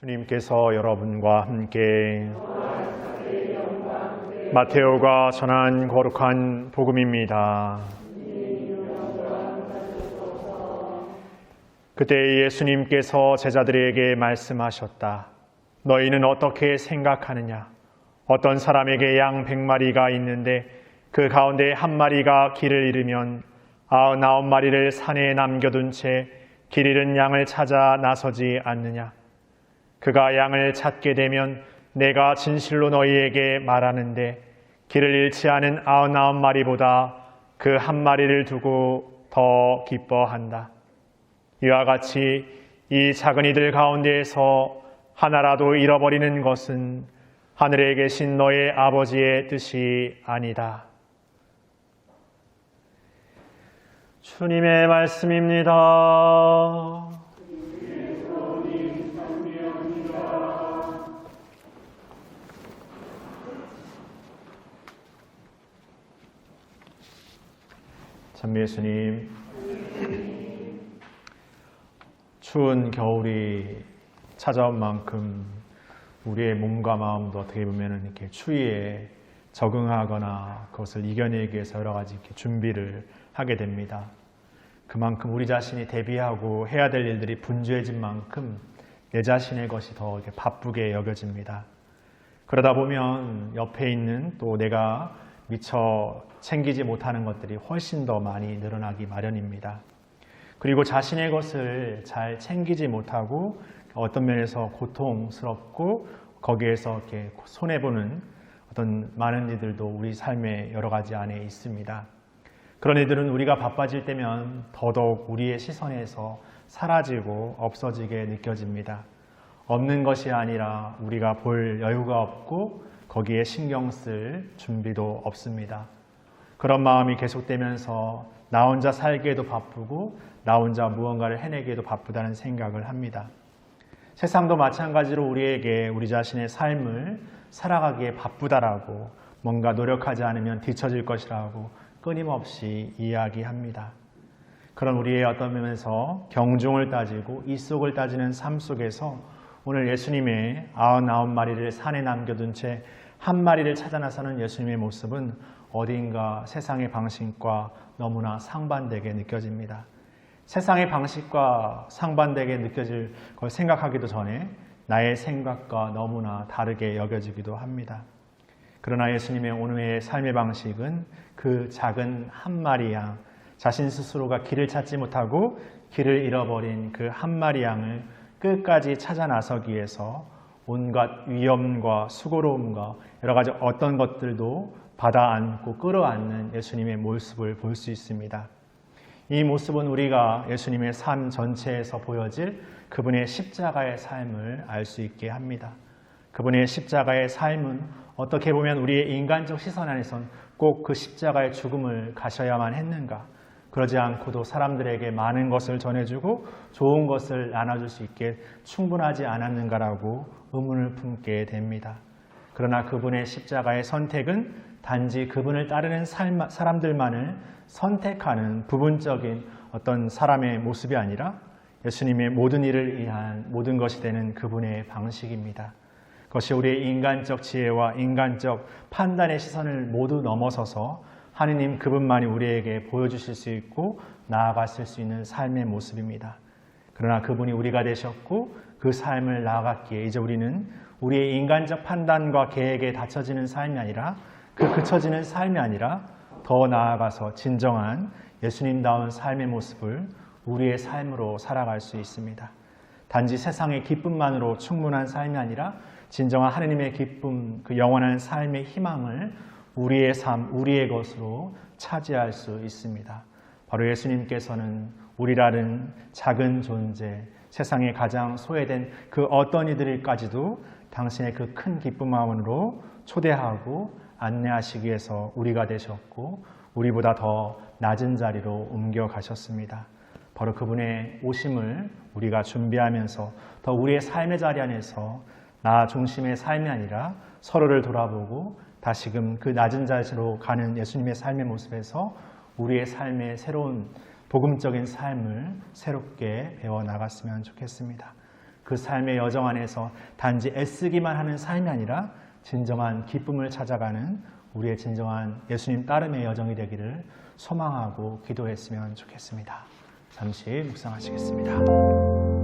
주님께서 여러분과 함께 마테오가 전한 거룩한 복음입니다. 그때 예수님께서 제자들에게 말씀하셨다. 너희는 어떻게 생각하느냐? 어떤 사람에게 양 100마리가 있는데 그 가운데 한 마리가 길을 잃으면 99마리를 산에 남겨둔 채 길 잃은 양을 찾아 나서지 않느냐? 그가 양을 찾게 되면 내가 진실로 너희에게 말하는데 길을 잃지 않은 99마리보다 그 한 마리를 두고 더 기뻐한다. 이와 같이 이 작은 이들 가운데에서 하나라도 잃어버리는 것은 하늘에 계신 너의 아버지의 뜻이 아니다. 주님의 말씀입니다. 찬미 예수님, 추운 겨울이 찾아온 만큼 우리의 몸과 마음도 어떻게 보면 이렇게 추위에 적응하거나 그것을 이겨내기 위해서 여러 가지 이렇게 준비를 하게 됩니다. 그만큼 우리 자신이 대비하고 해야 될 일들이 분주해진 만큼 내 자신의 것이 더 이렇게 바쁘게 여겨집니다. 그러다 보면 옆에 있는 또 내가 미처 챙기지 못하는 것들이 훨씬 더 많이 늘어나기 마련입니다. 그리고 자신의 것을 잘 챙기지 못하고 어떤 면에서 고통스럽고 거기에서 이렇게 손해보는 어떤 많은 일들도 우리 삶의 여러 가지 안에 있습니다. 그런 일들은 우리가 바빠질 때면 더더욱 우리의 시선에서 사라지고 없어지게 느껴집니다. 없는 것이 아니라 우리가 볼 여유가 없고 거기에 신경 쓸 준비도 없습니다. 그런 마음이 계속되면서 나 혼자 살기에도 바쁘고 나 혼자 무언가를 해내기에도 바쁘다는 생각을 합니다. 세상도 마찬가지로 우리에게 우리 자신의 삶을 살아가기에 바쁘다라고 뭔가 노력하지 않으면 뒤처질 것이라고 끊임없이 이야기합니다. 그런 우리의 어떤 면에서 경중을 따지고 이속을 따지는 삶 속에서 오늘 예수님의 99마리를 산에 남겨둔 채 한 마리를 찾아 나서는 예수님의 모습은 어딘가 세상의 방식과 너무나 상반되게 느껴집니다. 세상의 방식과 상반되게 느껴질 걸 생각하기도 전에 나의 생각과 너무나 다르게 여겨지기도 합니다. 그러나 예수님의 오늘의 삶의 방식은 그 작은 한 마리 양, 자신 스스로가 길을 찾지 못하고 길을 잃어버린 그 한 마리 양을 끝까지 찾아 나서기 위해서 온갖 위험과 수고로움과 여러 가지 어떤 것들도 받아 안고 끌어안는 예수님의 모습을 볼 수 있습니다. 이 모습은 우리가 예수님의 삶 전체에서 보여질 그분의 십자가의 삶을 알 수 있게 합니다. 그분의 십자가의 삶은 어떻게 보면 우리의 인간적 시선 안에선 꼭 그 십자가의 죽음을 가셔야만 했는가? 그러지 않고도 사람들에게 많은 것을 전해주고 좋은 것을 나눠줄 수 있게 충분하지 않았는가라고 의문을 품게 됩니다. 그러나 그분의 십자가의 선택은 단지 그분을 따르는 사람들만을 선택하는 부분적인 어떤 사람의 모습이 아니라 예수님의 모든 일을 위한 모든 것이 되는 그분의 방식입니다. 그것이 우리의 인간적 지혜와 인간적 판단의 시선을 모두 넘어서서 하느님 그분만이 우리에게 보여주실 수 있고 나아갔을 수 있는 삶의 모습입니다. 그러나 그분이 우리가 되셨고 그 삶을 나아갔기에 이제 우리는 우리의 인간적 판단과 계획에 닫혀지는 삶이 아니라 그 그쳐지는 삶이 아니라 더 나아가서 진정한 예수님다운 삶의 모습을 우리의 삶으로 살아갈 수 있습니다. 단지 세상의 기쁨만으로 충분한 삶이 아니라 진정한 하느님의 기쁨, 그 영원한 삶의 희망을 우리의 삶, 우리의 것으로 차지할 수 있습니다. 바로 예수님께서는 우리라는 작은 존재, 세상에 가장 소외된 그 어떤 이들까지도 당신의 그 큰 기쁨 마음으로 초대하고 안내하시기 위해서 우리가 되셨고 우리보다 더 낮은 자리로 옮겨가셨습니다. 바로 그분의 오심을 우리가 준비하면서 더 우리의 삶의 자리 안에서 나 중심의 삶이 아니라 서로를 돌아보고 다시금 그 낮은 자리로 가는 예수님의 삶의 모습에서 우리의 삶의 새로운 복음적인 삶을 새롭게 배워나갔으면 좋겠습니다. 그 삶의 여정 안에서 단지 애쓰기만 하는 삶이 아니라 진정한 기쁨을 찾아가는 우리의 진정한 예수님 따름의 여정이 되기를 소망하고 기도했으면 좋겠습니다. 잠시 묵상하시겠습니다.